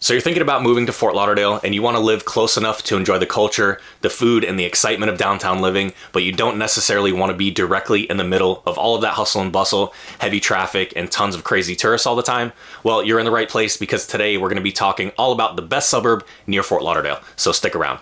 So you're thinking about moving to Fort Lauderdale and you want to live close enough to enjoy the culture, the food, and the excitement of downtown living, but you don't necessarily want to be directly in the middle of all of that hustle and bustle, heavy traffic, and tons of crazy tourists all the time. Well, you're in the right place because today we're going to be talking all about the best suburb near Fort Lauderdale. So stick around.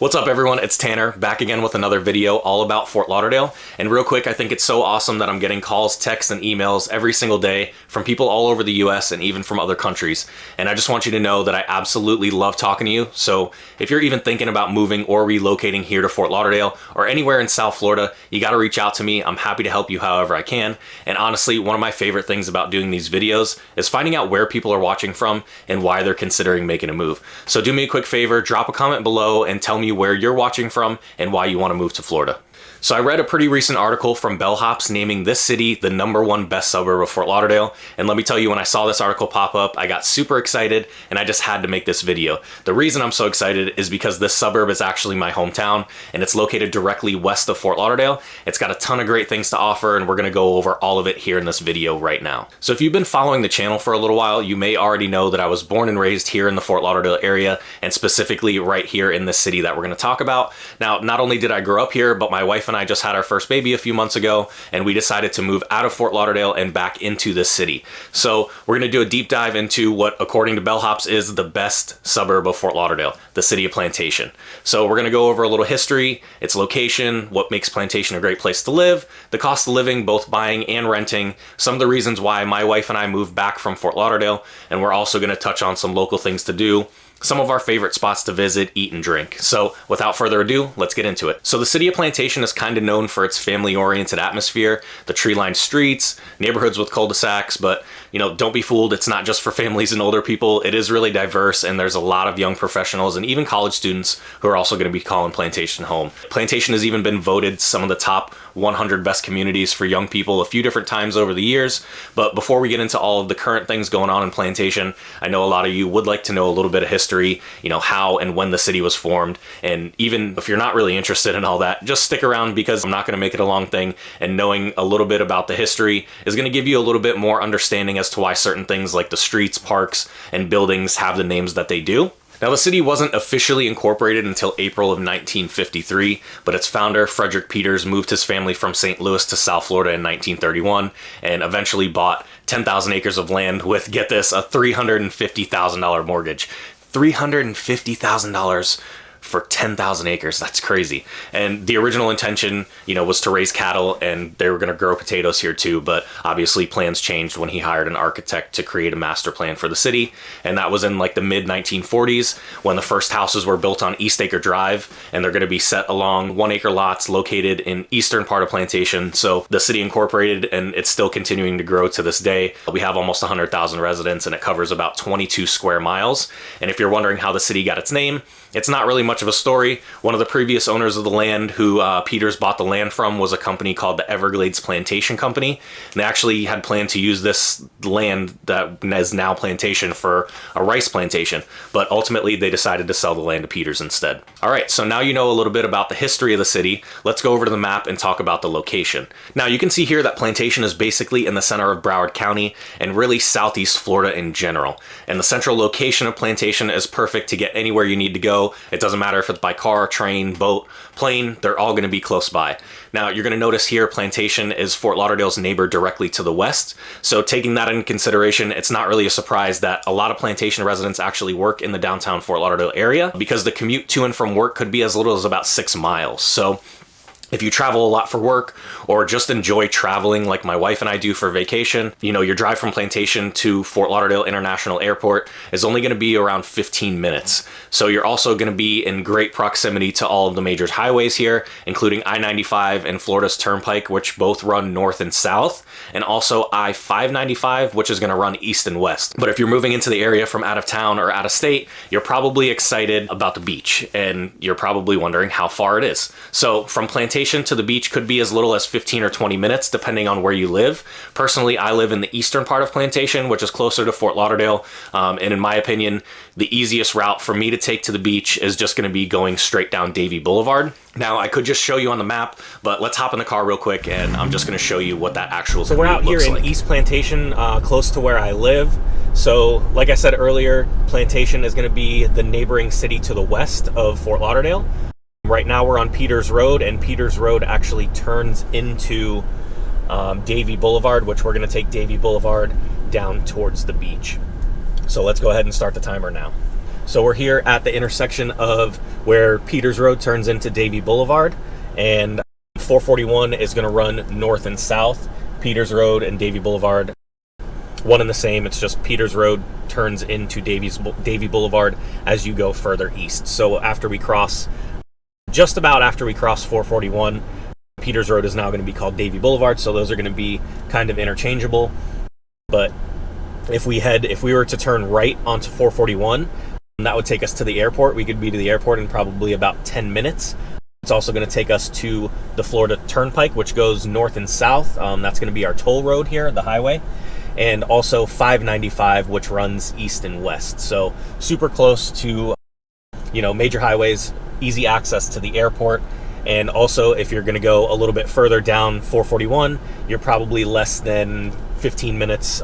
What's up everyone, it's Tanner, back again with another video all about Fort Lauderdale. And real quick, I think it's so awesome that I'm getting calls, texts, and emails every single day from people all over the US and even from other countries. And I just want you to know that I absolutely love talking to you. So if you're even thinking about moving or relocating here to Fort Lauderdale or anywhere in South Florida, you gotta reach out to me. I'm happy to help you however I can. And honestly, one of my favorite things about doing these videos is finding out where people are watching from and why they're considering making a move. So do me a quick favor, drop a comment below and tell me where you're watching from and why you want to move to Florida. So I read a pretty recent article from BellHops naming this city the #1 best suburb of Fort Lauderdale. And let me tell you, when I saw this article pop up, I got super excited and I just had to make this video. The reason I'm so excited is because this suburb is actually my hometown and it's located directly west of Fort Lauderdale. It's got a ton of great things to offer and we're going to go over all of it here in this video right now. So if you've been following the channel for a little while, you may already know that I was born and raised here in the Fort Lauderdale area and specifically right here in this city that we're going to talk about. Now, not only did I grow up here, but my wife and I just had our first baby a few months ago and we decided to move out of Fort Lauderdale and back into this city. So we're going to do a deep dive into what, according to BellHops, is the best suburb of Fort Lauderdale, the city of Plantation. So we're going to go over a little history, its location, what makes Plantation a great place to live, the cost of living, both buying and renting, some of the reasons why my wife and I moved back from Fort Lauderdale, and we're also going to touch on some local things to do, some of our favorite spots to visit, eat, and drink. So without further ado, let's get into it. So the city of Plantation is kind of known for its family-oriented atmosphere, the tree-lined streets, neighborhoods with cul-de-sacs, but you know, don't be fooled, it's not just for families and older people. It is really diverse and there's a lot of young professionals and even college students who are also going to be calling Plantation home. Plantation has even been voted some of the top 100 best communities for young people a few different times over the years. But before we get into all of the current things going on in Plantation, I know a lot of you would like to know a little bit of history, you know, how and when the city was formed. And even if you're not really interested in all that, just stick around because I'm not going to make it a long thing, and knowing a little bit about the history is going to give you a little bit more understanding as to why certain things like the streets, parks, and buildings have the names that they do. Now, the city wasn't officially incorporated until April of 1953, but its founder, Frederick Peters, moved his family from St. Louis to South Florida in 1931 and eventually bought 10,000 acres of land with, get this, a $350,000 mortgage. $350,000 for 10,000 acres. That's crazy. And the original intention, you know, was to raise cattle and they were going to grow potatoes here too. But obviously plans changed when he hired an architect to create a master plan for the city. And that was in like the mid 1940s when the first houses were built on East Acre Drive, and they're going to be set along 1 acre lots located in eastern part of Plantation. So the city incorporated and it's still continuing to grow to this day. We have almost 100,000 residents and it covers about 22 square miles. And if you're wondering how the city got its name, it's not really much of a story. One of the previous owners of the land who Peters bought the land from was a company called the Everglades Plantation Company. And they actually had planned to use this land that is now Plantation for a rice plantation. But ultimately they decided to sell the land to Peters instead. All right, so now you know a little bit about the history of the city. Let's go over to the map and talk about the location. Now you can see here that Plantation is basically in the center of Broward County and really southeast Florida in general. And the central location of Plantation is perfect to get anywhere you need to go. It doesn't matter if it's by car, train, boat, plane, they're all going to be close by. Now, you're going to notice here Plantation is Fort Lauderdale's neighbor directly to the west. So taking that into consideration, it's not really a surprise that a lot of Plantation residents actually work in the downtown Fort Lauderdale area because the commute to and from work could be as little as about 6 miles. So if you travel a lot for work or just enjoy traveling like my wife and I do for vacation, you know, your drive from Plantation to Fort Lauderdale International Airport is only going to be around 15 minutes. So you're also going to be in great proximity to all of the major highways here, including I-95 and Florida's Turnpike, which both run north and south, and also I-595, which is going to run east and west. But if you're moving into the area from out of town or out of state, you're probably excited about the beach, and you're probably wondering how far it is. So from Plantation Plantation to the beach could be as little as 15 or 20 minutes, depending on where you live. Personally, I live in the eastern part of Plantation, which is closer to Fort Lauderdale. And in my opinion, the easiest route for me to take to the beach is just going to be going straight down Davie Boulevard. Now, I could just show you on the map, but let's hop in the car real quick, and I'm just going to show you what that actual So we're out here in East Plantation, close to where I live. So, like I said earlier, Plantation is going to be the neighboring city to the west of Fort Lauderdale. Right now we're on Peters Road, and Peters Road actually turns into Davie Boulevard, which we're going to take Davie Boulevard down towards the beach. So let's go ahead and start the timer now. So we're here at the intersection of where Peters Road turns into Davie Boulevard, and 441 is going to run north and south. Peters Road and Davie Boulevard, one and the same. It's just Peters Road turns into Davie Boulevard as you go further east. So after we cross, just about after we cross 441, Peters Road is now going to be called Davie Boulevard. So those are going to be kind of interchangeable. But if we were to turn right onto 441, that would take us to the airport. We could be to the airport in probably about 10 minutes. It's also going to take us to the Florida Turnpike, which goes north and south. That's going to be our toll road here, the highway. And also 595, which runs east and west. So super close to, major highways, easy access to the airport. And also, if you're going to go a little bit further down 441, you're probably less than 15 minutes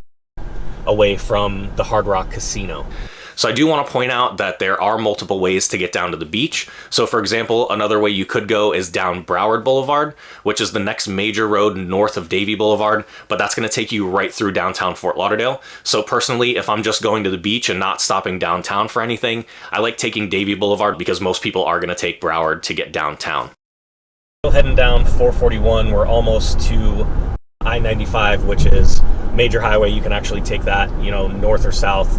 away from the Hard Rock Casino. So I do want to point out that there are multiple ways to get down to the beach. So for example, another way you could go is down Broward Boulevard, which is the next major road north of Davie Boulevard, but that's going to take you right through downtown Fort Lauderdale. So personally, if I'm just going to the beach and not stopping downtown for anything, I like taking Davie Boulevard because most people are going to take Broward to get downtown. Heading down 441, we're almost to I-95, which is major highway. You can actually take that, north or south.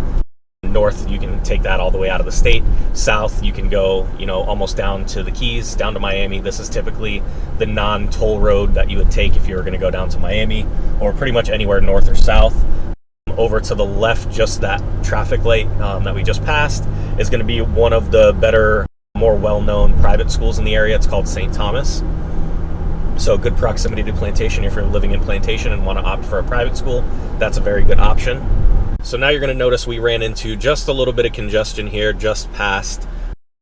North, you can take that all the way out of the state. South, you can go, almost down to the Keys, down to Miami. This is typically the non-toll road that you would take if you were going to go down to Miami, or pretty much anywhere north or south. Over to the left, just that traffic light that we just passed is going to be one of the better, more well-known private schools in the area. It's called St. Thomas. So good proximity to Plantation. If you're living in Plantation and want to opt for a private school, that's a very good option. So now you're going to notice we ran into just a little bit of congestion here, just past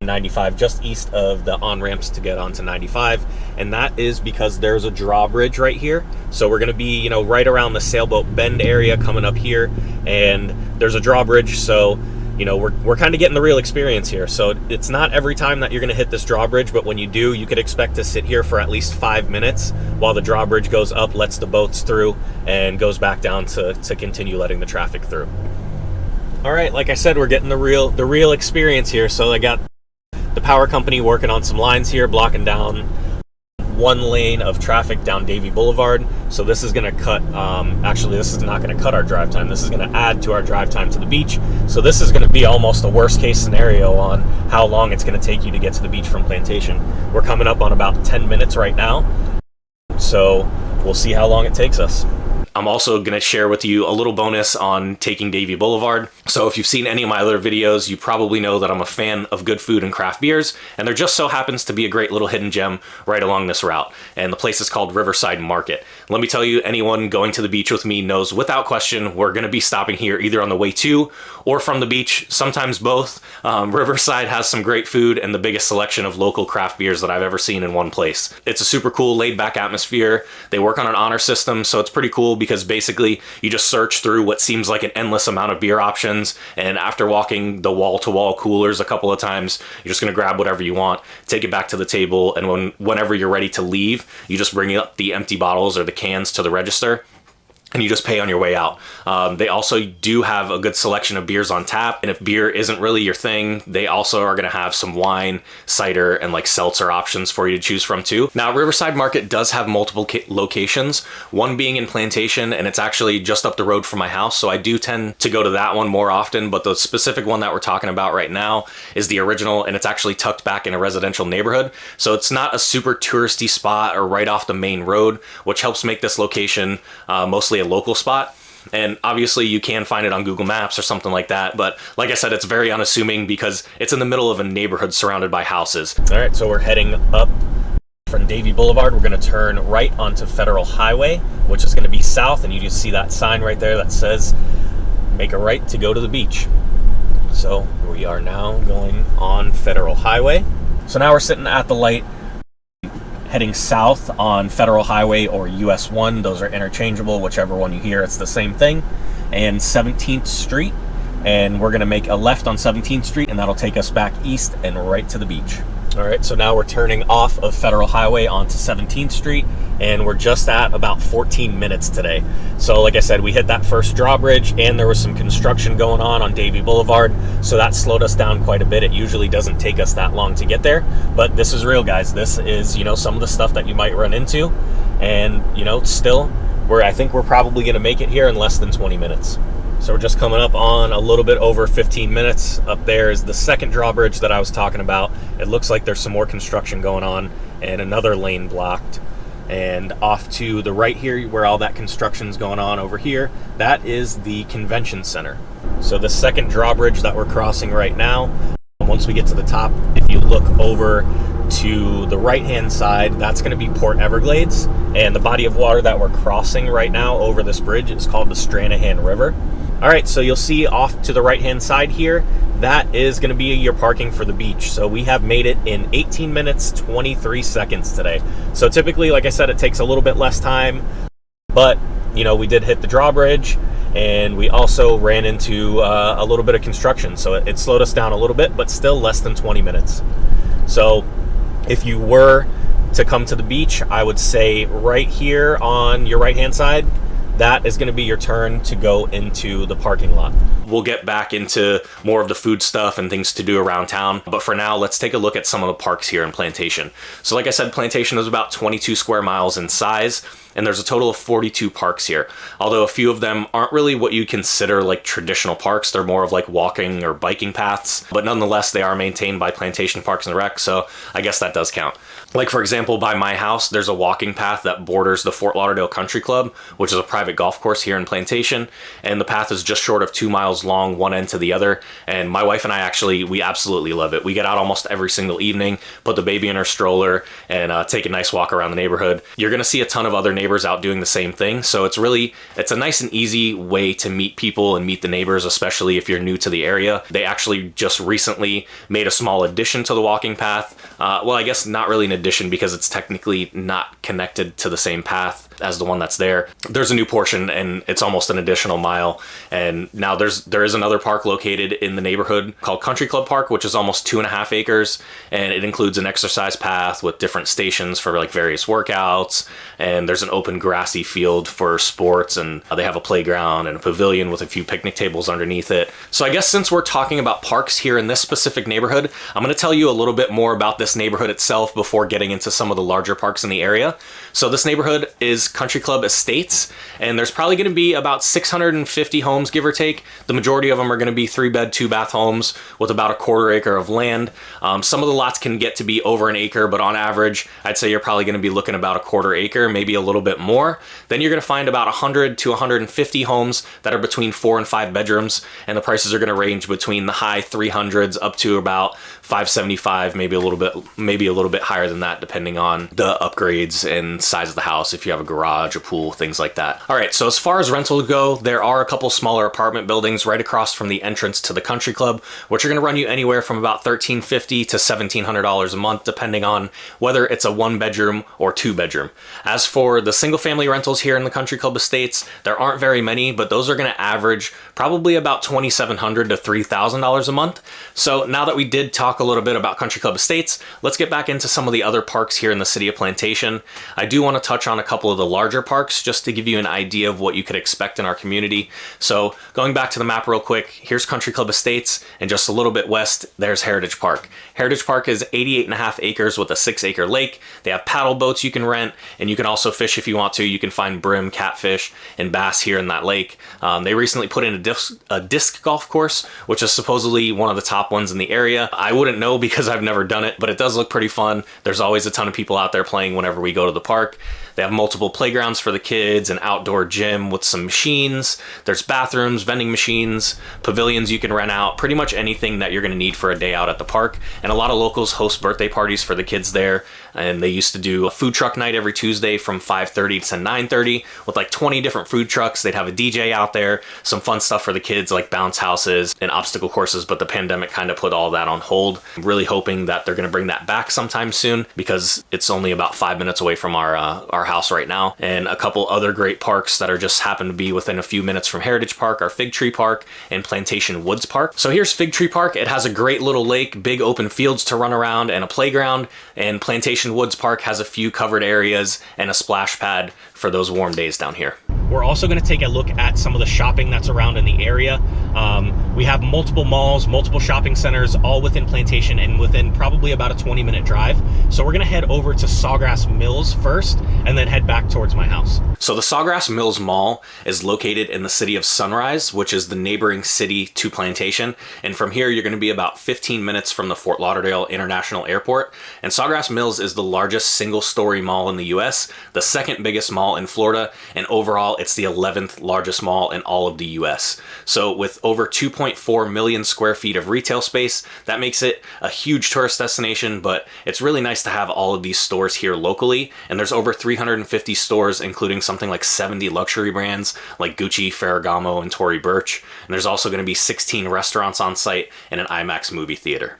95, just east of the on-ramps to get onto 95. And that is because there's a drawbridge right here. So we're going to be, right around the Sailboat Bend area coming up here. And there's a drawbridge. So, we're kind of getting the real experience here. So it's not every time that you're going to hit this drawbridge, but when you do, you could expect to sit here for at least 5 minutes while the drawbridge goes up, lets the boats through, and goes back down to continue letting the traffic through. All right, like I said, we're getting the real experience here. So I got the power company working on some lines here, blocking down one lane of traffic down Davie Boulevard. So this is going to cut, actually this is not going to cut our drive time. This is going to add to our drive time to the beach. So this is going to be almost a worst case scenario on how long it's going to take you to get to the beach from Plantation. We're coming up on about 10 minutes right now. So we'll see how long it takes us. I'm also going to share with you a little bonus on taking Davie Boulevard. So if you've seen any of my other videos, you probably know that I'm a fan of good food and craft beers, and there just so happens to be a great little hidden gem right along this route. And the place is called Riverside Market. Let me tell you, anyone going to the beach with me knows without question we're going to be stopping here either on the way to or from the beach, sometimes both. Riverside has some great food and the biggest selection of local craft beers that I've ever seen in one place. It's a super cool laid-back atmosphere. They work on an honor system, so it's pretty cool because basically you just search through what seems like an endless amount of beer options, and after walking the wall-to-wall coolers a couple of times, you're just going to grab whatever you want, take it back to the table, and whenever you're ready to leave, you just bring up the empty bottles or the cans to the register, and you just pay on your way out. They also do have a good selection of beers on tap, and if beer isn't really your thing, they also are going to have some wine, cider, and like seltzer options for you to choose from too. Now, Riverside Market does have multiple locations, one being in Plantation, and it's actually just up the road from my house, so I do tend to go to that one more often, but the specific one that we're talking about right now is the original, and it's actually tucked back in a residential neighborhood, so it's not a super touristy spot or right off the main road, which helps make this location mostly a local spot. And obviously you can find it on Google Maps or something like that, but like I said, it's very unassuming because it's in the middle of a neighborhood surrounded by houses. All right, so we're heading up from Davie Boulevard, we're going to turn right onto Federal Highway, which is going to be south, and you just see that sign right there that says make a right to go to the beach. So we are now going on Federal Highway. So now we're sitting at the light heading south on Federal Highway or US 1. Those are interchangeable, whichever one you hear, it's the same thing. And 17th Street, and we're going to make a left on 17th Street, and that'll take us back east and right to the beach. All right, so now we're turning off of Federal Highway onto 17th Street, and we're just at about 14 minutes today. So like I said, we hit that first drawbridge, and there was some construction going on Davie Boulevard, so that slowed us down quite a bit. It usually doesn't take us that long to get there, but this is real, guys. This is, you know, some of the stuff that you might run into, and, you know, still, I think we're probably going to make it here in less than 20 minutes. So we're just coming up on a little bit over 15 minutes. Up there is the second drawbridge that I was talking about. It looks like there's some more construction going on and another lane blocked. And off to the right here, where all that construction's going on over here, that is the convention center. So the second drawbridge that we're crossing right now, once we get to the top, if you look over to the right hand side, that's going to be Port Everglades, and the body of water that we're crossing right now over this bridge is called the Stranahan River. All right, so you'll see off to the right hand side here, that is going to be your parking for the beach. So we have made it in 18 minutes 23 seconds today. So typically, like I said, it takes a little bit less time, but you know, we did hit the drawbridge, and we also ran into a little bit of construction, so it slowed us down a little bit, but still less than 20 minutes. So if you were to come to the beach, I would say right here on your right hand side, that is going to be your turn to go into the parking lot. We'll get back into more of the food stuff and things to do around town, but for now, let's take a look at some of the parks here in Plantation. So like I said, Plantation is about 22 square miles in size, and there's a total of 42 parks here. Although a few of them aren't really what you consider like traditional parks, they're more of like walking or biking paths, but nonetheless, they are maintained by Plantation Parks and Rec, so I guess that does count. Like for example, by my house, there's a walking path that borders the Fort Lauderdale Country Club, which is a private golf course here in Plantation, and the path is just short of 2 miles long, one end to the other, and my wife and I we absolutely love it. We get out almost every single evening, put the baby in her stroller, and take a nice walk around the neighborhood. You're gonna see a ton of other neighbors out doing the same thing, so it's a nice and easy way to meet people and meet the neighbors, especially if you're new to the area. They actually just recently made a small addition to the walking path. Well, I guess not really an addition because it's technically not connected to the same path as the one that's there. There's a new portion, and it's almost an additional mile. And now there is another park located in the neighborhood called Country Club Park, which is almost 2.5 acres, and it includes an exercise path with different stations for like various workouts, and there's an open grassy field for sports, and they have a playground and a pavilion with a few picnic tables underneath it. So I guess since we're talking about parks here in this specific neighborhood, I'm going to tell you a little bit more about this neighborhood itself before getting into some of the larger parks in the area. So this neighborhood is Country Club Estates, and there's probably going to be about 650 homes, give or take. The majority of them are going to be 3-bed, 2-bath homes with about a 1/4 acre of land. Some of the lots can get to be over an acre, but on average, I'd say you're probably going to be looking about a 1/4 acre, maybe a little bit more. Then you're going to find about 100 to 150 homes that are between 4 and 5 bedrooms, and the prices are going to range between the high 300s up to about 575, maybe a little bit higher than that, depending on the upgrades and size of the house, if you have a garage, a pool, things like that. All right, so as far as rentals go, there are a couple smaller apartment buildings right across from the entrance to the country club, which are going to run you anywhere from about $1,350 to $1,700 a month, depending on whether it's a 1-bedroom or 2-bedroom. As for the single family rentals here in the Country Club Estates, there aren't very many, but those are going to average probably about $2,700 to $3,000 a month. So now that we did talk a little bit about Country Club Estates, let's get back into some of the other parks here in the city of Plantation. I do want to touch on a couple of the larger parks just to give you an idea of what you could expect in our community. So going back to the map real quick, here's Country Club Estates, and just a little bit west, there's Heritage Park. Heritage Park is 88.5 acres with a 6-acre lake. They have paddle boats you can rent, and you can also fish if you want to. You can find brim, catfish, and bass here in that lake. They recently put in a disc golf course, which is supposedly one of the top ones in the area. I wouldn't know because I've never done it, but it does look pretty fun. There's always a ton of people out there playing whenever we go to the park. They have multiple playgrounds for the kids, an outdoor gym with some machines. There's bathrooms, vending machines, pavilions you can rent out, pretty much anything that you're going to need for a day out at the park. And a lot of locals host birthday parties for the kids there. And they used to do a food truck night every Tuesday from 5:30 to 9:30 with like 20 different food trucks. They'd have a DJ out there, some fun stuff for the kids like bounce houses and obstacle courses, but the pandemic kind of put all that on hold. I'm really hoping that they're going to bring that back sometime soon because it's only about 5 minutes away from our house right now. And a couple other great parks that are just happen to be within a few minutes from Heritage Park are Fig Tree Park and Plantation Woods Park. So here's Fig Tree Park. It has a great little lake, big open fields to run around, and a playground. And Plantation Woods Park has a few covered areas and a splash pad for those warm days down here. We're also going to take a look at some of the shopping that's around in the area. We have multiple malls, multiple shopping centers, all within Plantation and within probably about a 20-minute drive. So we're going to head over to Sawgrass Mills first and then head back towards my house. So the Sawgrass Mills Mall is located in the city of Sunrise, which is the neighboring city to Plantation. And from here, you're going to be about 15 minutes from the Fort Lauderdale International Airport. And Sawgrass Mills is the largest single-story mall in the US, the second biggest mall in Florida, and overall, it's the 11th largest mall in all of the US. So with over 2.4 million square feet of retail space, that makes it a huge tourist destination, but it's really nice to have all of these stores here locally. And there's over 350 stores, including something like 70 luxury brands like Gucci, Ferragamo, and Tory Burch. And there's also going to be 16 restaurants on site and an IMAX movie theater.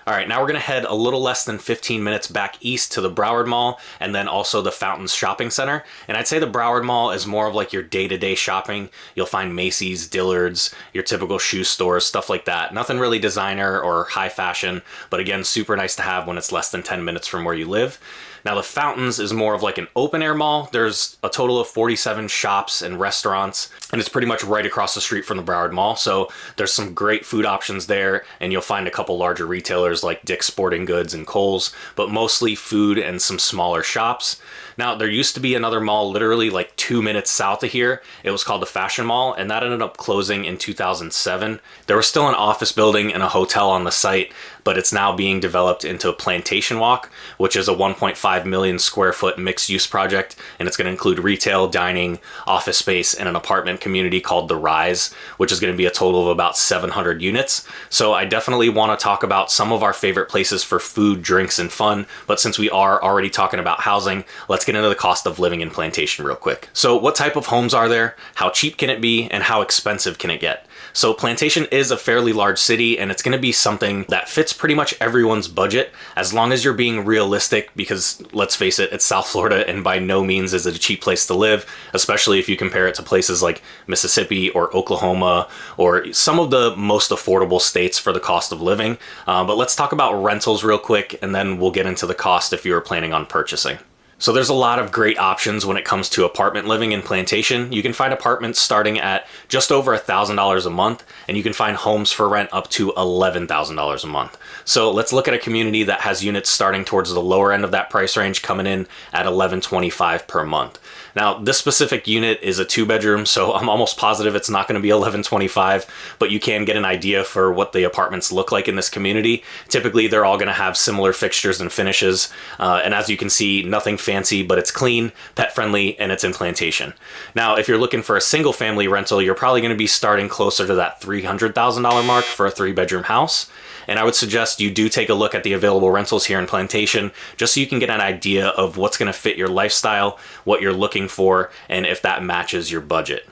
All right, now we're gonna head a little less than 15 minutes back east to the Broward Mall and then also the Fountains Shopping Center. And I'd say the Broward Mall is more of like your day-to-day shopping. You'll find Macy's, Dillard's, your typical shoe stores, stuff like that. Nothing really designer or high fashion, but again, super nice to have when it's less than 10 minutes from where you live. Now the Fountains is more of like an open air mall. There's a total of 47 shops and restaurants, and it's pretty much right across the street from the Broward Mall. So there's some great food options there, and you'll find a couple larger retailers like Dick's Sporting Goods and Kohl's, but mostly food and some smaller shops. Now there used to be another mall literally like 2 minutes south of here. It was called the Fashion Mall, and that ended up closing in 2007. There was still an office building and a hotel on the site, but it's now being developed into a Plantation Walk, which is a 1.5 million square foot mixed use project. And it's going to include retail, dining, office space, and an apartment community called The Rise, which is going to be a total of about 700 units. So I definitely want to talk about some of our favorite places for food, drinks, and fun. But since we are already talking about housing, let's get into the cost of living in Plantation real quick. So what type of homes are there? How cheap can it be? And how expensive can it get? So Plantation is a fairly large city, and it's going to be something that fits pretty much everyone's budget as long as you're being realistic, because let's face it, it's South Florida, and by no means is it a cheap place to live, especially if you compare it to places like Mississippi or Oklahoma or some of the most affordable states for the cost of living. But let's talk about rentals real quick, and then we'll get into the cost if you were planning on purchasing. So there's a lot of great options when it comes to apartment living in Plantation. You can find apartments starting at just over $1,000 a month, and you can find homes for rent up to $11,000 a month. So let's look at a community that has units starting towards the lower end of that price range, coming in at $1,125 per month. Now, this specific unit is a 2-bedroom, so I'm almost positive it's not going to be $1,125, but you can get an idea for what the apartments look like in this community. Typically, they're all going to have similar fixtures and finishes, and as you can see, nothing fancy, but it's clean, pet-friendly, and it's in Plantation. Now, if you're looking for a single-family rental, you're probably going to be starting closer to that $300,000 mark for a 3-bedroom house. And I would suggest you do take a look at the available rentals here in Plantation, just so you can get an idea of what's going to fit your lifestyle, what you're looking for, and if that matches your budget.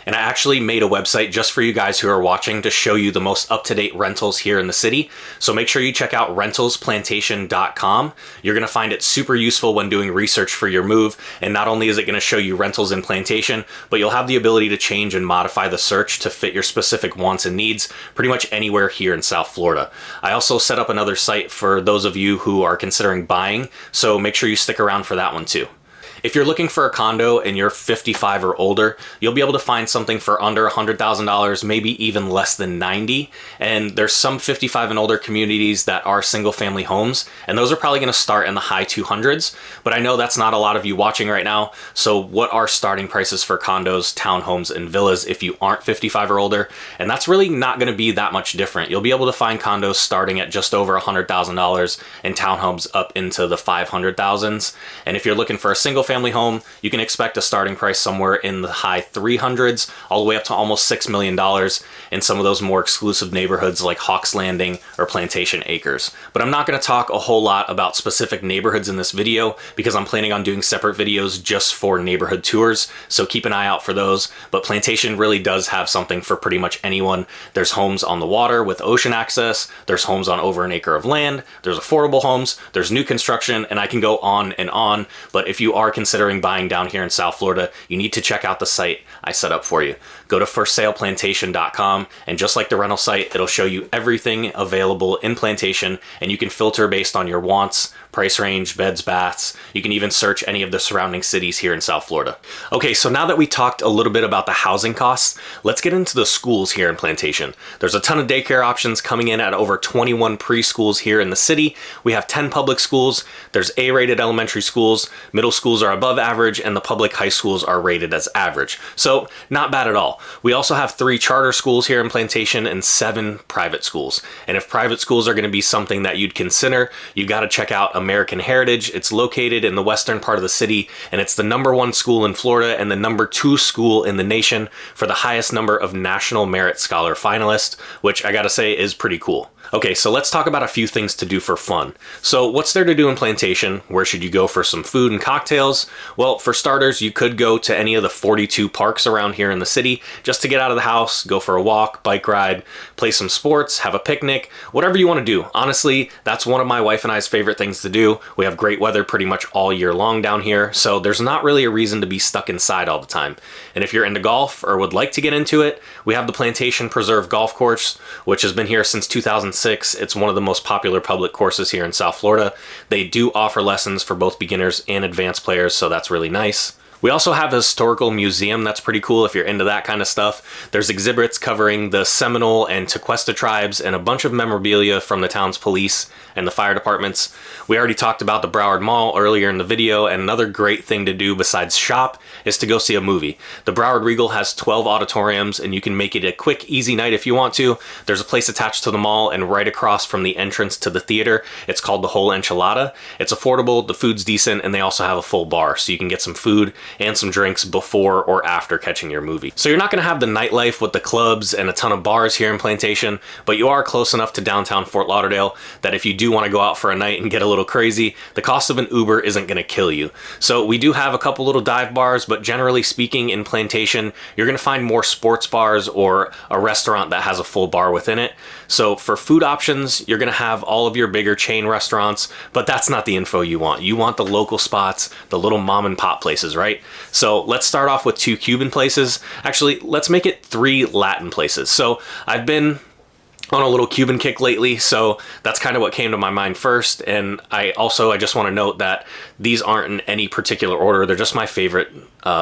And I actually made a website just for you guys who are watching to show you the most up-to-date rentals here in the city. So make sure you check out rentalsplantation.com. You're going to find it super useful when doing research for your move. And not only is it going to show you rentals in Plantation, but you'll have the ability to change and modify the search to fit your specific wants and needs pretty much anywhere here in South Florida. I also set up another site for those of you who are considering buying, so make sure you stick around for that one too. If you're looking for a condo and you're 55 or older, you'll be able to find something for under $100,000, maybe even less than 90. And there's some 55 and older communities that are single family homes, and those are probably going to start in the high 200s. But I know that's not a lot of you watching right now. So what are starting prices for condos, townhomes, and villas if you aren't 55 or older? And that's really not going to be that much different. You'll be able to find condos starting at just over $100,000 and townhomes up into the 500,000s. And if you're looking for a single family home, you can expect a starting price somewhere in the high 300s, all the way up to almost $6 million in some of those more exclusive neighborhoods like Hawks Landing or Plantation Acres. But I'm not going to talk a whole lot about specific neighborhoods in this video because I'm planning on doing separate videos just for neighborhood tours, so keep an eye out for those. But Plantation really does have something for pretty much anyone. There's homes on the water with ocean access, there's homes on over an acre of land, there's affordable homes, there's new construction, and I can go on and on. But if you are considering buying down here in South Florida, you need to check out the site I set up for you. Go to forsalePlantation.com, and just like the rental site, it'll show you everything available in Plantation, and you can filter based on your wants, price range, beds, baths. You can even search any of the surrounding cities here in South Florida. Okay, so now that we talked a little bit about the housing costs, let's get into the schools here in Plantation. There's a ton of daycare options coming in at over 21 preschools here in the city. We have 10 public schools. There's A-rated elementary schools, middle schools are above average, and the public high schools are rated as average. So not bad at all. We also have 3 charter schools here in Plantation and 7 private schools. And if private schools are going to be something that you'd consider, you got to check out American Heritage. It's located in the western part of the city, and it's the #1 school in Florida and the #2 school in the nation for the highest number of National Merit Scholar finalists, which I gotta say is pretty cool. Okay, so let's talk about a few things to do for fun. So what's there to do in Plantation? Where should you go for some food and cocktails? Well, for starters, you could go to any of the 42 parks around here in the city just to get out of the house, go for a walk, bike ride, play some sports, have a picnic, whatever you want to do. Honestly, that's one of my wife and I's favorite things to do. We have great weather pretty much all year long down here, so there's not really a reason to be stuck inside all the time. And if you're into golf or would like to get into it, we have the Plantation Preserve Golf Course, which has been here since 2006. It's one of the most popular public courses here in South Florida. They do offer lessons for both beginners and advanced players, so that's really nice. We also have a historical museum that's pretty cool if you're into that kind of stuff. There's exhibits covering the Seminole and Tequesta tribes and a bunch of memorabilia from the town's police and the fire departments. We already talked about the Broward Mall earlier in the video, and another great thing to do besides shop is to go see a movie. The Broward Regal has 12 auditoriums, and you can make it a quick, easy night if you want to. There's a place attached to the mall and right across from the entrance to the theater. It's called the Whole Enchilada. It's affordable, the food's decent, and they also have a full bar, so you can get some food and some drinks before or after catching your movie. So you're not going to have the nightlife with the clubs and a ton of bars here in Plantation, but you are close enough to downtown Fort Lauderdale that if you do want to go out for a night and get a little crazy, the cost of an Uber isn't going to kill you. So we do have a couple little dive bars, but generally speaking in Plantation, you're going to find more sports bars or a restaurant that has a full bar within it. So for food options, you're going to have all of your bigger chain restaurants, but that's not the info you want. You want the local spots, the little mom and pop places, right? So let's start off with 2 Cuban places. Actually, let's make it 3 Latin places. So I've been on a little Cuban kick lately, so that's kind of what came to my mind first. And I just want to note that these aren't in any particular order. They're just my favorite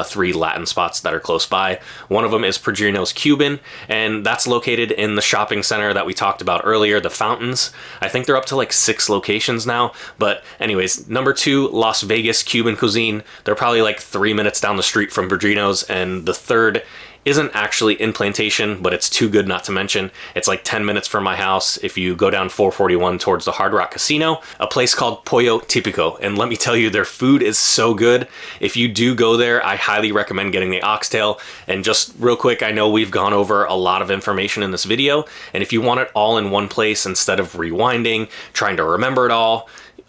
3 Latin spots that are close by. One of them is Padrino's Cuban, and that's located in the shopping center that we talked about earlier, the Fountains. I think they're up to like 6 locations now. But anyways, number 2, Las Vegas Cuban Cuisine. They're probably like 3 minutes down the street from Padrino's, and the third isn't actually in Plantation, but it's too good not to mention. It's like 10 minutes from my house if you go down 441 towards the Hard Rock Casino, a place called Pollo Típico. And let me tell you, their food is so good. If you do go there, I highly recommend getting the oxtail. And just real quick, I know we've gone over a lot of information in this video, and if you want it all in one place instead of rewinding, trying to remember it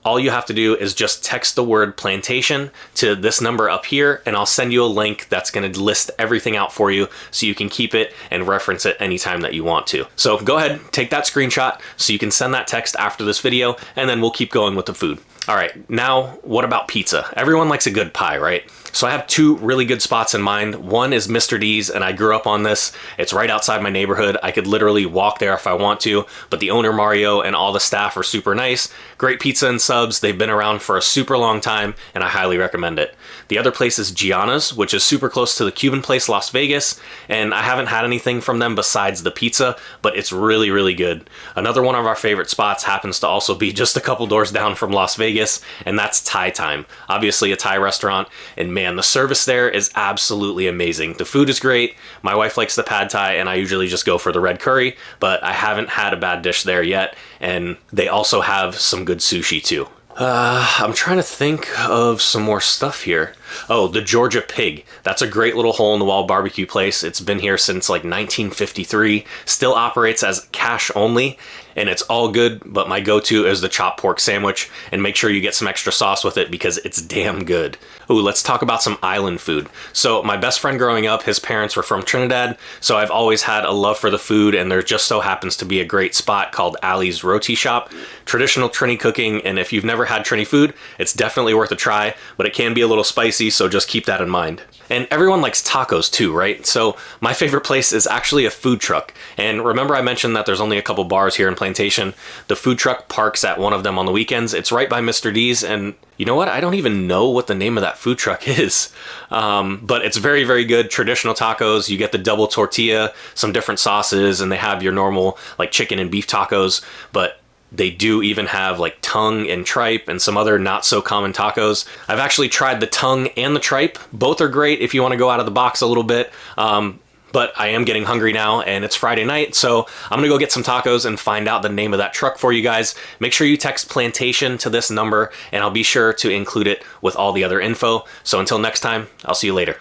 all you have to do is just text the word Plantation to this number up here, and I'll send you a link that's going to list everything out for you so you can keep it and reference it anytime that you want to. So go ahead, take that screenshot so you can send that text after this video, and then we'll keep going with the food. All right, now what about pizza? Everyone likes a good pie, right? So I have 2 really good spots in mind. One is Mr. D's, and I grew up on this. It's right outside my neighborhood. I could literally walk there if I want to, but the owner, Mario, and all the staff are super nice. Great pizza and subs. They've been around for a super long time, and I highly recommend it. The other place is Gianna's, which is super close to the Cuban place, Las Vegas, and I haven't had anything from them besides the pizza, but it's really, really good. Another one of our favorite spots happens to also be just a couple doors down from Las Vegas, and that's Thai Time. Obviously a Thai restaurant, and man, the service there is absolutely amazing. The food is great. My wife likes the pad thai, and I usually just go for the red curry, but I haven't had a bad dish there yet, and they also have some good sushi too. I'm trying to think of some more stuff here. Oh, the Georgia Pig. That's a great little hole-in-the-wall barbecue place. It's been here since like 1953. Still operates as cash only, and it's all good, but my go-to is the chopped pork sandwich, and make sure you get some extra sauce with it because it's damn good. Ooh, let's talk about some island food. So my best friend growing up, his parents were from Trinidad, so I've always had a love for the food, and there just so happens to be a great spot called Ali's Roti Shop. Traditional Trini cooking, and if you've never had Trini food, it's definitely worth a try, but it can be a little spicy, so just keep that in mind. And everyone likes tacos too, right? So my favorite place is actually a food truck. And remember I mentioned that there's only a couple bars here in Plantation. The food truck parks at one of them on the weekends. It's right by Mr. D's, and you know what? I don't even know what the name of that food truck is. But it's very, very good. Traditional tacos. You get the double tortilla, some different sauces, and they have your normal like chicken and beef tacos. But they do even have like tongue and tripe and some other not so common tacos. I've actually tried the tongue and the tripe. Both are great if you want to go out of the box a little bit. But I am getting hungry now, and it's Friday night, so I'm gonna go get some tacos and find out the name of that truck for you guys. Make sure you text Plantation to this number, and I'll be sure to include it with all the other info. So until next time, I'll see you later.